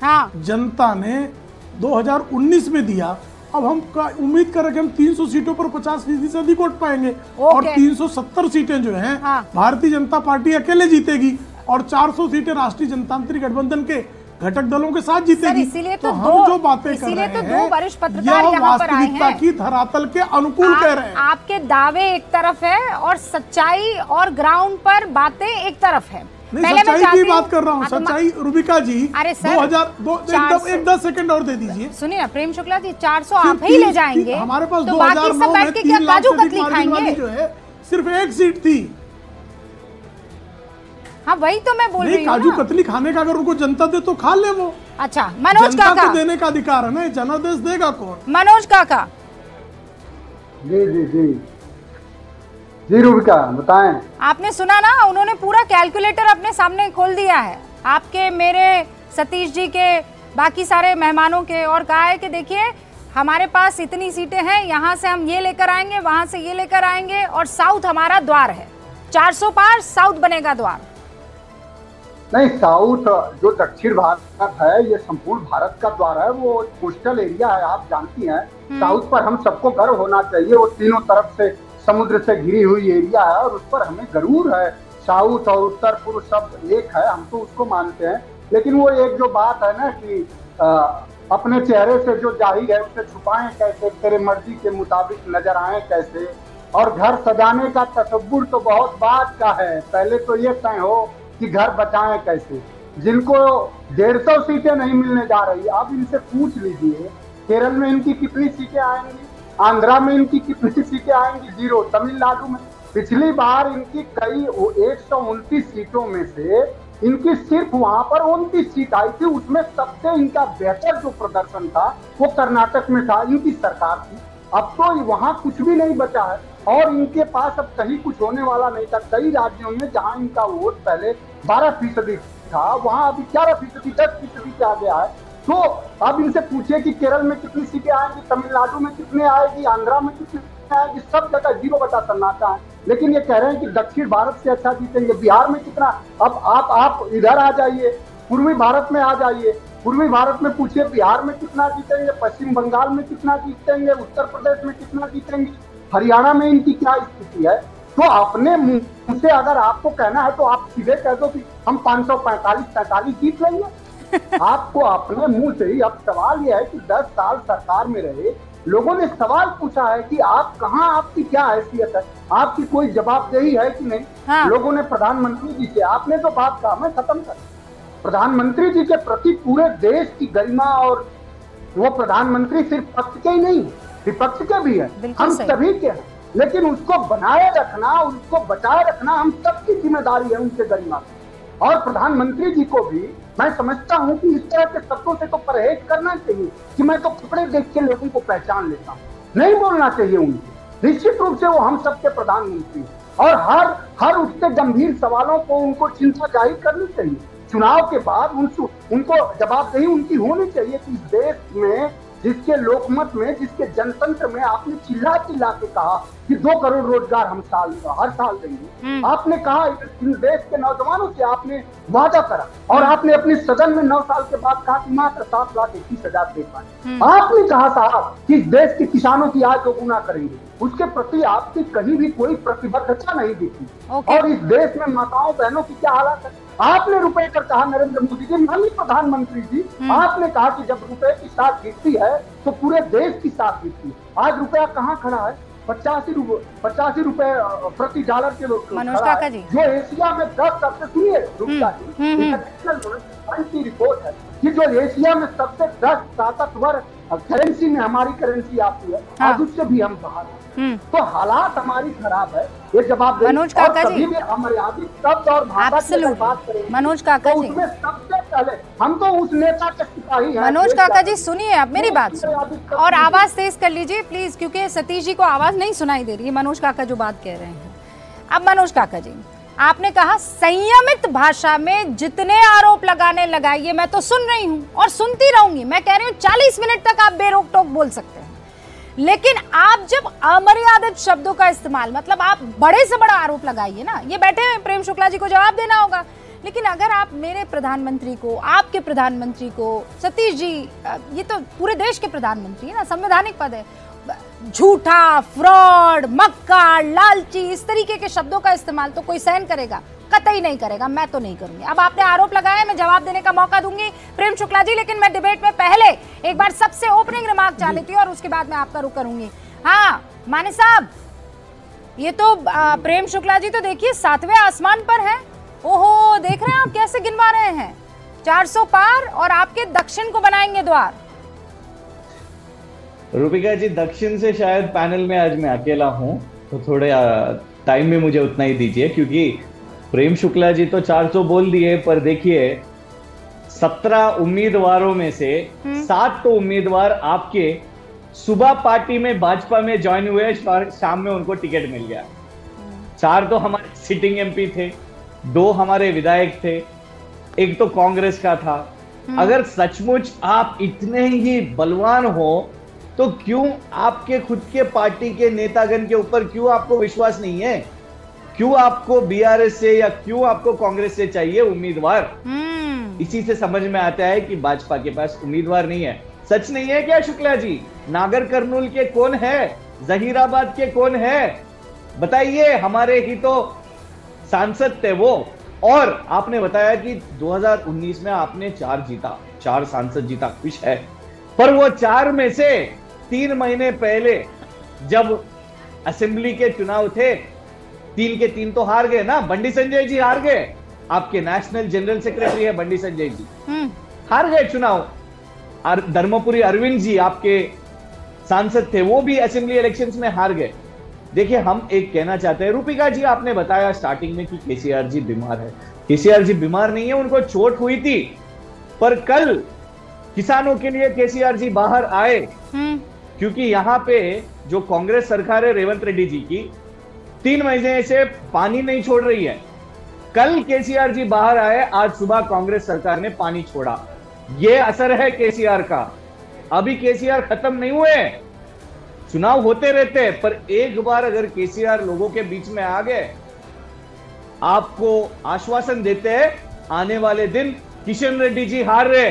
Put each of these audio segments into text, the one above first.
हाँ। जनता ने 2019 में दिया। अब हम उम्मीद कर रहे कि हम 300 सीटों पर 50% से अधिक वोट पाएंगे और 370 सीटें जो हैं भारतीय जनता पार्टी अकेले जीतेगी और 400 सीटें राष्ट्रीय जनतांत्रिक गठबंधन के घटक दलों के साथ जीतेगी। इसीलिए तो हम जो बातें कर रहे हैं दो वरिष्ठ पत्रकार यहाँ पर आए हैं की धरातल के अनुकूल कह रहे हैं। आपके दावे एक तरफ है और सच्चाई और ग्राउंड पर बातें एक तरफ है। नहीं, सच्चाई की बात कर रहा हूँ। सच्चाई रूबिका जी, अरे सर 2002 एक 10 सेकंड और दे दीजिए। सुनिए ना प्रेम शुक्ला जी, 400 आप ही ले जाएंगे, हमारे पास तो बाकी सब बैठ के क्या काजू कतली खाएंगे? जो है सिर्फ एक सीट थी। हाँ वही तो मैं बोल रही हूँ। काजू कतली खाने का अगर उनको जनता दे तो खा ले वो। अच्छा मनोज काका, जनता को देने का अधिकार है ना, जनादेश देगा कौन? मनोज काका जी जी जी जी रूबिका बताएं। आपने सुना ना, उन्होंने पूरा कैलकुलेटर अपने सामने खोल दिया है, आपके, मेरे, सतीश जी के, बाकी सारे मेहमानों के, और कहा है कि देखिए हमारे पास इतनी सीटें हैं, यहाँ से हम ये लेकर आएंगे, वहां से ये लेकर आएंगे, और साउथ हमारा द्वार है। 400 पार साउथ बनेगा द्वार। नहीं, साउथ जो दक्षिण भारत है ये संपूर्ण भारत का द्वार है, वो कोस्टल एरिया है, आप जानती हैं। साउथ पर हम सबको गर्व होना चाहिए, वो तीनों तरफ से समुद्र से घिरी हुई एरिया है और उस पर हमें जरूर है। साउथ और उत्तर पूर्व सब एक है, हम तो उसको मानते हैं। लेकिन वो एक जो बात है ना कि अपने चेहरे से जो जाहिर है उसे छुपाएं कैसे, तेरे मर्जी के मुताबिक नजर आए कैसे, और घर सजाने का तसव्वुर तो बहुत बात का है, पहले तो ये तय हो कि घर बचाएं कैसे। जिनको 150 सीटें नहीं मिलने जा रही, अब इनसे पूछ लीजिए केरल में इनकी कितनी सीटें आएंगी, आंध्रा में इनकी कितनी सीटें आएंगी? 0। तमिलनाडु में पिछली बार इनकी कई 129 सीटों में से इनकी सिर्फ वहां पर 29 सीट आई थी, उसमें सबसे इनका बेहतर जो प्रदर्शन था वो कर्नाटक में था, इनकी सरकार थी। अब तो वहां कुछ भी नहीं बचा है और इनके पास अब कहीं कुछ होने वाला नहीं था। कई राज्यों में जहां इनका वोट पहले 12% था, वहां अभी 11%, 10% से आ गया है। तो अब इनसे पूछिए कि केरल में कितनी सीटें आएंगी, तमिलनाडु में कितने आएगी, आंध्रा में कितनी आएगी, सब जगह 0 बटा सन्नाटा है। लेकिन ये कह रहे हैं कि दक्षिण भारत से अच्छा जीतेंगे, बिहार में कितना। अब आप इधर आ जाइए, पूर्वी भारत में आ जाइए, पूर्वी भारत में पूछिए बिहार में कितना जीतेंगे, पश्चिम बंगाल में कितना जीतेंगे, उत्तर प्रदेश में कितना जीतेंगे, हरियाणा में इनकी क्या स्थिति है। तो अपने मुंह से अगर आपको कहना है तो आप सीधे कह दो कि हम 545-45 जीत लेंगे। आपको अपने मुंह से ही। अब सवाल यह है कि 10 साल सरकार में रहे लोगों ने सवाल पूछा है कि आप कहाँ, आपकी क्या हैसियत है, आपकी कोई जवाबदेही है कि नहीं। हाँ। लोगों ने प्रधानमंत्री जी से, आपने तो बात कहा, मैं खत्म कर, प्रधानमंत्री जी के प्रति पूरे देश की गरिमा, और वो प्रधानमंत्री सिर्फ पक्ष के ही नहीं विपक्ष के भी है, हम सभी के हैं। लेकिन उसको बनाए रखना, उसको बचाए रखना हम सबकी जिम्मेदारी है, उनके गरिमा की। और प्रधानमंत्री जी को भी मैं समझता हूं कि इस तरह के शब्दों से तो परहेज करना चाहिए कि मैं तो कपड़े देख के लोगों को पहचान लेता हूं, नहीं बोलना चाहिए उनको। निश्चित रूप से वो हम सबके प्रधानमंत्री और हर उठते गंभीर सवालों को उनको चिंता जाहिर करनी चाहिए। चुनाव के बाद उनको जवाबदेही उनकी होनी चाहिए कि इस देश में, जिसके लोकमत में, जिसके जनतंत्र में आपने चिल्ला चिल्ला के कहा कि 2 करोड़ रोजगार हम हर साल देंगे, आपने कहा इन देश के नौजवानों से आपने वादा करा, और आपने अपने सदन में 9 साल के बाद कहा कि मात्र 7,21,000 दे पाए। आपने कहा साहब कि इस देश के किसानों की आय 2 गुना करेंगे, उसके प्रति आपकी कहीं भी कोई प्रतिबद्धता नहीं दिखी। और इस देश में माताओं बहनों की क्या हालत है। आपने रुपए पर कहा, नरेंद्र मोदी जी, माननीय प्रधानमंत्री जी, आपने कहा कि जब रुपए की साख गिरती है तो पूरे देश की साख गिरती है। आज रुपया कहाँ खड़ा है? 85 रुपए प्रति डॉलर के लोग मनोज काका जी, जो एशिया में 10 सबसे, सुनिए रुपया की रिपोर्ट है कि जो एशिया में सबसे 10 ताकतवर करेंसी में हमारी करेंसी आती है, आज उससे भी हम बाहर हैं। तो हालात हमारी खराब है, ये जवाब मनोज काका जी, शब्द और भाषा की बात करें मनोज काका जी, उसमें सबसे पहले हम तो उस नेता के सिपाही हैं। मनोज काका जी सुनिए, आप मेरी बात और आवाज तेज कर लीजिए प्लीज, क्योंकि सतीश जी को आवाज नहीं सुनाई दे रही है मनोज काका जो बात कह रहे हैं। अब मनोज काका जी, आपने कहा संयमित भाषा में जितने आरोप लगाने लगाइए, मैं तो सुन रही हूं और सुनती रहूंगी। मैं कह रही हूं 40 मिनट तक आप बेरोक टोक बोल सकते हैं, लेकिन आप जब अमर्यादित शब्दों का इस्तेमाल, मतलब आप बड़े से बड़ा आरोप लगाइए ना, ये बैठे हैं प्रेम शुक्ला जी को जवाब देना होगा, लेकिन अगर आप मेरे प्रधानमंत्री को, आपके प्रधानमंत्री को, सतीश जी, ये तो पूरे देश के प्रधानमंत्री है ना, संवैधानिक पद है, झूठा, फ्रॉड, मक्कार, लालची, इस तरीके के शब्दों का इस्तेमाल तो कोई सहन करेगा? कतई नहीं करेगा, मैं तो नहीं करूंगी। अब आपने आरोप लगाया, मैं जवाब देने का मौका दूंगी प्रेम शुक्ला जी, लेकिन मैं डिबेट में पहले एक बार सबसे ओपनिंग रिमार्क चाह लेती हूँ और उसके बाद मैं आपका रुख करूंगी। हाँ माने साहब, ये तो प्रेम शुक्ला जी तो देखिए 7वें आसमान पर है। ओहो, देख रहे हैं आप कैसे गिनवा रहे हैं, 400 पार, और आपके दक्षिण को बनाएंगे द्वार। रूपिका जी, दक्षिण से शायद पैनल में आज मैं अकेला हूं, तो थोड़े टाइम में मुझे उतना ही दीजिए, क्योंकि प्रेम शुक्ला जी तो 400 बोल दिए, पर देखिए 17 उम्मीदवारों में से 7 तो उम्मीदवार आपके सुबह पार्टी में भाजपा में ज्वाइन हुए, शाम में उनको टिकट मिल गया। 4 तो हमारे सिटिंग एमपी थे, 2 हमारे विधायक थे, 1 तो कांग्रेस का था। अगर सचमुच आप इतने ही बलवान हो तो क्यों आपके खुद के पार्टी के नेतागण के ऊपर क्यों आपको विश्वास नहीं है? क्यों आपको बीआरएस से या क्यों आपको कांग्रेस से चाहिए उम्मीदवार? इसी से समझ में आता है कि भाजपा के पास उम्मीदवार नहीं है। सच नहीं है क्या शुक्ला जी? नागर कर्नूल के कौन है, जहीराबाद के कौन है, बताइए। हमारे ही तो सांसद थे वो। और आपने बताया कि 2019 में आपने 4 सांसद जीता, खुश है। पर वो 4 में से 3 महीने पहले जब असेंबली के चुनाव थे, 3 के 3 तो हार गए ना। बंडी संजय जी हार गए, आपके नेशनल जनरल सेक्रेटरी है बंडी संजय जी, हार गए चुनाव। धर्मपुरी अरविंद जी आपके सांसद थे, वो भी असेंबली इलेक्शंस में हार गए। देखिए, हम एक कहना चाहते हैं, रूपिका जी आपने बताया स्टार्टिंग में कि केसीआर जी बीमार है। केसीआर जी बीमार नहीं है, उनको चोट हुई थी, पर कल किसानों के लिए केसीआर जी बाहर आए, क्योंकि यहाँ पे जो कांग्रेस सरकार है रेवंत रेड्डी जी की 3 महीने से पानी नहीं छोड़ रही है। कल केसीआर जी बाहर आए, आज सुबह कांग्रेस सरकार ने पानी छोड़ा। ये असर है केसीआर का। अभी केसीआर खत्म नहीं हुए, चुनाव होते रहते हैं, पर एक बार अगर केसीआर लोगों के बीच में आ गए, आपको आश्वासन देते हैं आने वाले दिन किशन रेड्डी जी हार रहे,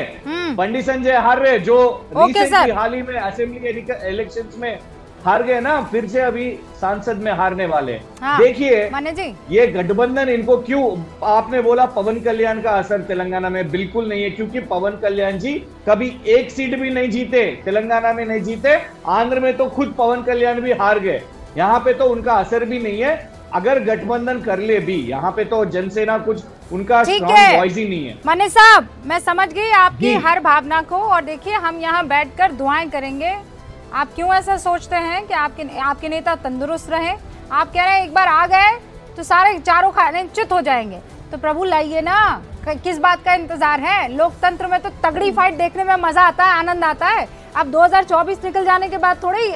बंडी संजय हार रहे, जो रिसेंटली हाल ही में असेंबली इलेक्शंस में हार गए ना, फिर से अभी सांसद में हारने वाले। हाँ, देखिए ये गठबंधन इनको क्यों, आपने बोला पवन कल्याण का असर तेलंगाना में, बिल्कुल नहीं है, क्योंकि पवन कल्याण जी कभी 1 सीट भी नहीं जीते, तेलंगाना में नहीं जीते, आंध्र में तो खुद पवन कल्याण भी हार गए, यहाँ पे तो उनका असर भी नहीं है। अगर गठबंधन कर ले भी, यहाँ पे तो जनसेना कुछ उनका स्ट्रॉन्ग वॉइस ही नहीं है। मने साहब, मैं समझ गई आपकी हर भावना को, और देखिए हम यहाँ बैठकर दुआएं करेंगे। आप क्यों ऐसा सोचते हैं कि आपके नेता तंदुरुस्त रहे? आप कह रहे हैं एक बार आ गए तो सारे चारों खाने चित हो जाएंगे, तो प्रभु लाइए ना, किस बात का इंतजार है? लोकतंत्र में तो तगड़ी फाइट देखने में मजा आता है, आनंद आता है। अब 2024 निकल जाने के बाद थोड़ी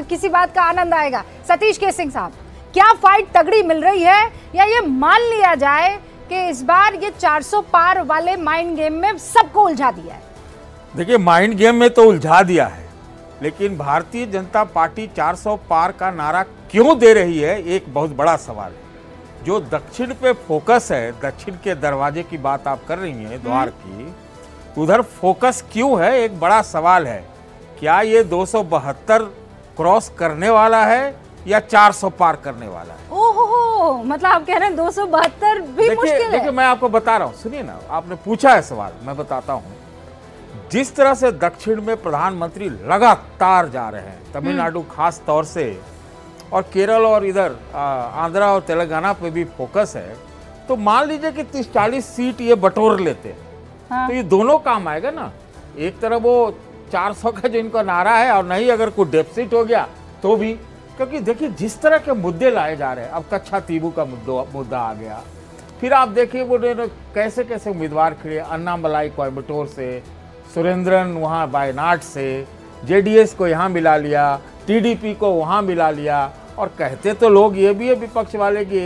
किसी बात का आनंद आएगा। सतीश के सिंह साहब, क्या फाइट तगड़ी मिल रही है, या ये मान लिया जाए कि इस बार ये 400 पार वाले माइंड गेम में सबको उलझा दिया है? देखिए, माइंड गेम में तो उलझा दिया है, लेकिन भारतीय जनता पार्टी 400 पार का नारा क्यों दे रही है, एक बहुत बड़ा सवाल है। जो दक्षिण पे फोकस है, दक्षिण के दरवाजे की बात आप कर रही हैं, द्वार की, उधर फोकस क्यों है, एक बड़ा सवाल है। क्या ये 272 क्रॉस करने वाला है या 400 पार करने वाला है? ओहो, मतलब आप कह रहे हैं 272 भी मुश्किल है? देखिए, मैं आपको बता रहा हूँ, सुनिए ना, आपने पूछा है सवाल, मैं बताता हूँ। जिस तरह से दक्षिण में प्रधानमंत्री लगातार जा रहे हैं, तमिलनाडु खास तौर से, और केरल और इधर आंध्रा और तेलंगाना पे भी फोकस है, तो मान लीजिए कि 30-40 सीट ये बटोर लेते हैं। हाँ। तो ये दोनों काम आएगा ना। एक तरफ वो 400 का जो इनका नारा है, और नहीं अगर कोई डेफिसिट हो गया तो भी, क्योंकि देखिए जिस तरह के मुद्दे लाए जा रहे हैं, अब कच्छा तीबू का मुद्दा आ गया, फिर आप देखिए वो कैसे कैसे उम्मीदवार खड़े, अन्नामलाई कोयम्बटूर से, सुरेंद्रन वहाँ वायनाड से, जेडीएस को यहाँ मिला लिया, टीडीपी को वहाँ मिला लिया, और कहते तो लोग ये भी है विपक्ष वाले कि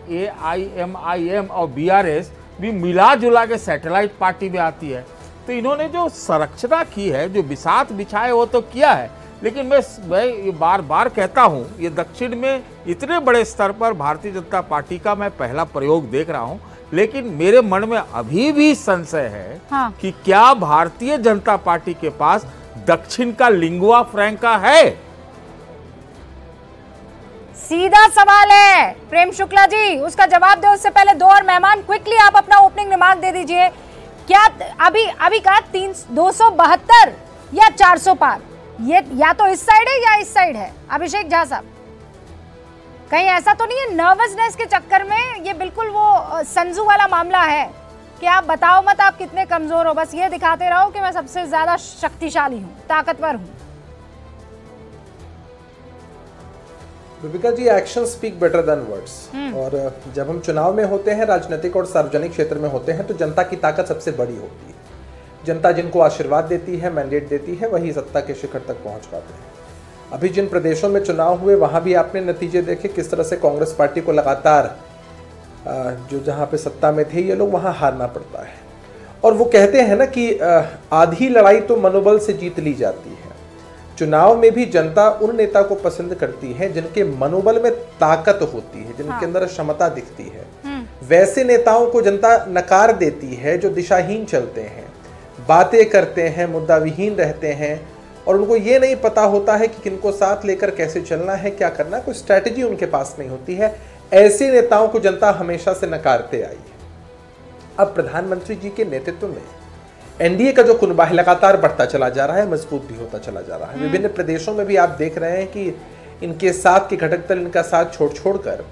AIMIM और BRS भी मिला जुला के सैटेलाइट पार्टी में आती है। तो इन्होंने जो संरचना की है, जो बिसात बिछाए, वो तो किया है, लेकिन मैं ये बार बार कहता हूँ, ये दक्षिण में इतने बड़े स्तर पर भारतीय जनता पार्टी का मैं पहला प्रयोग देख रहा हूँ लेकिन मेरे मन में अभी भी संशय है हाँ। कि क्या भारतीय जनता पार्टी के पास दक्षिण का लिंगुआ फ्रैंका है? सीधा सवाल है प्रेम शुक्ला जी, उसका जवाब दे उससे पहले दो और मेहमान क्विकली आप अपना ओपनिंग रिमार्क दे दीजिए। क्या अभी कहा 272 या 400 पार, ये या तो इस साइड है या इस साइड है? अभिषेक झा साहब, कहीं ऐसा तो नहीं है नर्वसनेस के चक्कर में ये बिल्कुल वो संजू वाला मामला है कि आप बताओ मत आप कितने कमजोर हो, बस ये दिखाते रहो कि मैं सबसे ज्यादा शक्तिशाली हूँ, ताकतवर हूँ? Rubika ji, action speak better than words. और जब हम चुनाव में होते हैं, राजनीतिक और सार्वजनिक क्षेत्र में होते हैं, तो जनता की ताकत सबसे बड़ी होती है। जनता जिनको आशीर्वाद देती है, मैंडेट देती है, वही सत्ता के शिखर तक पहुंच पाते हैं। अभी जिन प्रदेशों में चुनाव हुए वहां भी आपने नतीजे देखे किस तरह से कांग्रेस पार्टी को लगातार जो जहां पे सत्ता में थे ये लोग वहां हारना पड़ता है। और वो कहते हैं ना कि आधी लड़ाई तो मनोबल से जीत ली जाती है। चुनाव में भी जनता उन नेता को पसंद करती है जिनके मनोबल में ताकत होती है, जिनके अंदर क्षमता दिखती है। वैसे नेताओं को जनता नकार देती है जो दिशाहीन चलते हैं, बातें करते हैं, मुद्दा विहीन रहते हैं और उनको ये नहीं पता होता है कि किनको साथ लेकर कैसे चलना है, क्या करना है, कोई स्ट्रैटेजी उनके पास नहीं होती है। ऐसे नेताओं को जनता हमेशा से नकारते आई है। अब प्रधानमंत्री जी के नेतृत्व में एनडीए का जो कुनबा है लगातार बढ़ता चला जा रहा है, मजबूत भी होता चला जा रहा है। विभिन्न प्रदेशों में भी आप देख रहे हैं कि इनके साथ के घटक दल इनका साथ छोड़ छोड़कर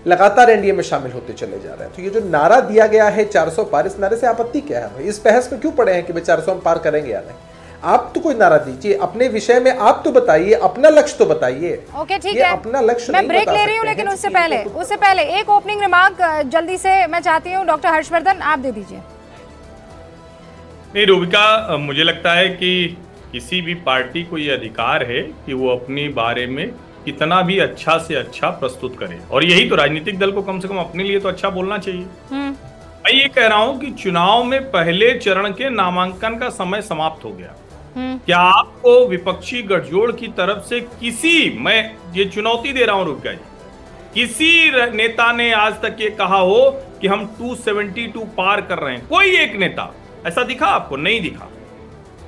लगातार एनडीए में शामिल होते चले जा रहे हैं। तो ये जो नारा दिया गया है 400 पार, इस नारे से आपत्ति क्या है भाई? इस बहस में क्यों पड़े हैं कि भाई 400 हम पार करेंगे या नहीं? आप तो कोई नारा दीजिए, अपने विषय में आप तो बताइए, अपना लक्ष्य तो बताइए। ओके ठीक है, अपना लक्ष्य मैं ब्रेक ले रही हूँ, लेकिन उससे पहले एक ओपनिंग रिमार्क जल्दी से मैं चाहती हूँ डॉक्टर हर्षवर्धन आप दे दीजिए। नहीं रूबिका, मुझे लगता है कि किसी भी पार्टी को ये अधिकार है कि वो अपने बारे में कितना भी अच्छा से अच्छा प्रस्तुत करे, और यही तो राजनीतिक दल को कम से कम अपने लिए तो अच्छा बोलना चाहिए। मैं ये कह रहा हूं कि चुनाव में पहले चरण के नामांकन का समय समाप्त हो गया। क्या आपको विपक्षी गठजोड़ की तरफ से मैं ये चुनौती दे रहा हूं रूबिका जी, किसी नेता ने आज तक ये कहा हो कि हम 272 पार कर रहे हैं? कोई एक नेता ऐसा दिखा आपको? नहीं दिखा।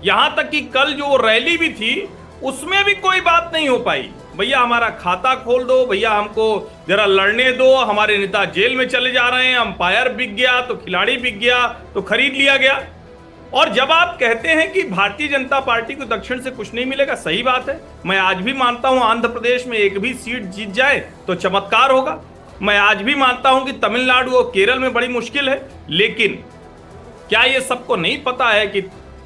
यहां तक कि कल जो रैली भी थी उसमें भी कोई बात नहीं हो पाई, भैया हमारा खाता खोल दो, भैया हमको जरा लड़ने दो, हमारे नेता जेल में चले जा रहे हैं, अंपायर बिक गया तो खिलाड़ी बिक गया तो खरीद लिया गया। और जब आप कहते हैं कि भारतीय जनता पार्टी को दक्षिण से कुछ नहीं मिलेगा, सही बात है। मैं आज भी मानता हूं आंध्र प्रदेश में एक भी सीट जीत जाए तो चमत्कार होगा। मैं आज भी मानता हूं कि तमिलनाडु और केरल में बड़ी मुश्किल है, लेकिन क्या ये सबको नहीं पता है कि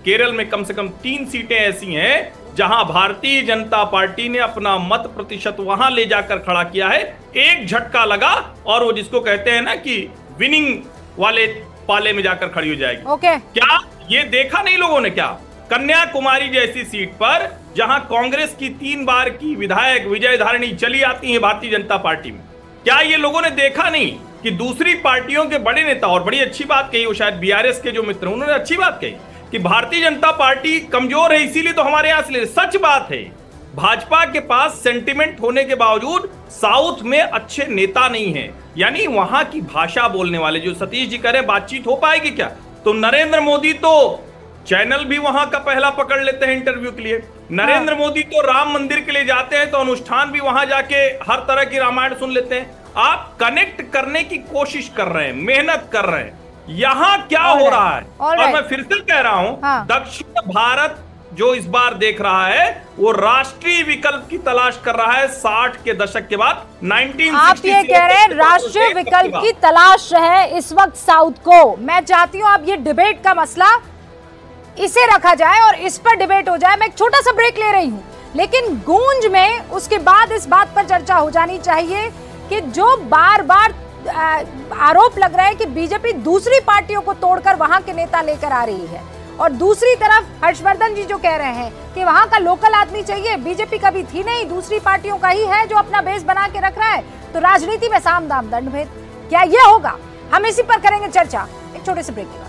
केरल में कम से कम 3 सीटें ऐसी हैं जहां भारतीय जनता पार्टी ने अपना मत प्रतिशत वहां ले जाकर खड़ा किया है। एक झटका लगा और वो जिसको कहते हैं ना कि विनिंग वाले पाले में जाकर खड़ी हो जाएगी। क्या ये देखा नहीं लोगों ने? क्या कन्याकुमारी जैसी सीट पर जहां कांग्रेस की 3 बार की विधायक विजयधारिणी चली आती है भारतीय जनता पार्टी में, क्या ये लोगों ने देखा नहीं कि दूसरी पार्टियों के बड़े नेता, और बड़ी अच्छी बात कही, वो शायद बीआरएस के जो मित्र उन्होंने अच्छी बात कही कि भारतीय जनता पार्टी कमजोर है इसीलिए तो हमारे यहां से। सच बात है, भाजपा के पास सेंटिमेंट होने के बावजूद साउथ में अच्छे नेता नहीं है, यानी वहां की भाषा बोलने वाले। जो सतीश जी कह रहे बातचीत हो पाएगी क्या? तो नरेंद्र मोदी तो चैनल भी वहां का पहला पकड़ लेते हैं इंटरव्यू के लिए। नरेंद्र मोदी तो राम मंदिर के लिए जाते हैं तो अनुष्ठान भी वहां जाके हर तरह की रामायण सुन लेते हैं। आप कनेक्ट करने की कोशिश कर रहे हैं, मेहनत कर रहे हैं, यहां क्या हो रहा है? और मैं फिर से कह रहा हूं, दक्षिण भारत जो इस बार देख रहा है वो राष्ट्रीय विकल्प की तलाश कर रहा है 60 के दशक के बाद। 1960 आप ये कह रहे हैं राष्ट्रीय विकल्प की तलाश है इस वक्त साउथ को। मैं चाहती हूं आप ये डिबेट का मसला इसे रखा जाए और इस पर डिबेट हो जाए। मैं एक छोटा सा ब्रेक ले रही हूं, लेकिन गूंज में उसके बाद इस बात पर चर्चा हो जानी चाहिए कि जो बार बार आरोप लग रहा है कि बीजेपी दूसरी पार्टियों को तोड़कर वहां के नेता लेकर आ रही है, और दूसरी तरफ हर्षवर्धन जी जो कह रहे हैं कि वहां का लोकल आदमी चाहिए। बीजेपी कभी थी नहीं, दूसरी पार्टियों का ही है जो अपना बेस बना के रख रहा है। तो राजनीति में साम दाम दंड भेद, क्या ये होगा? हम इसी पर करेंगे चर्चा एक छोटे से ब्रेक के बाद।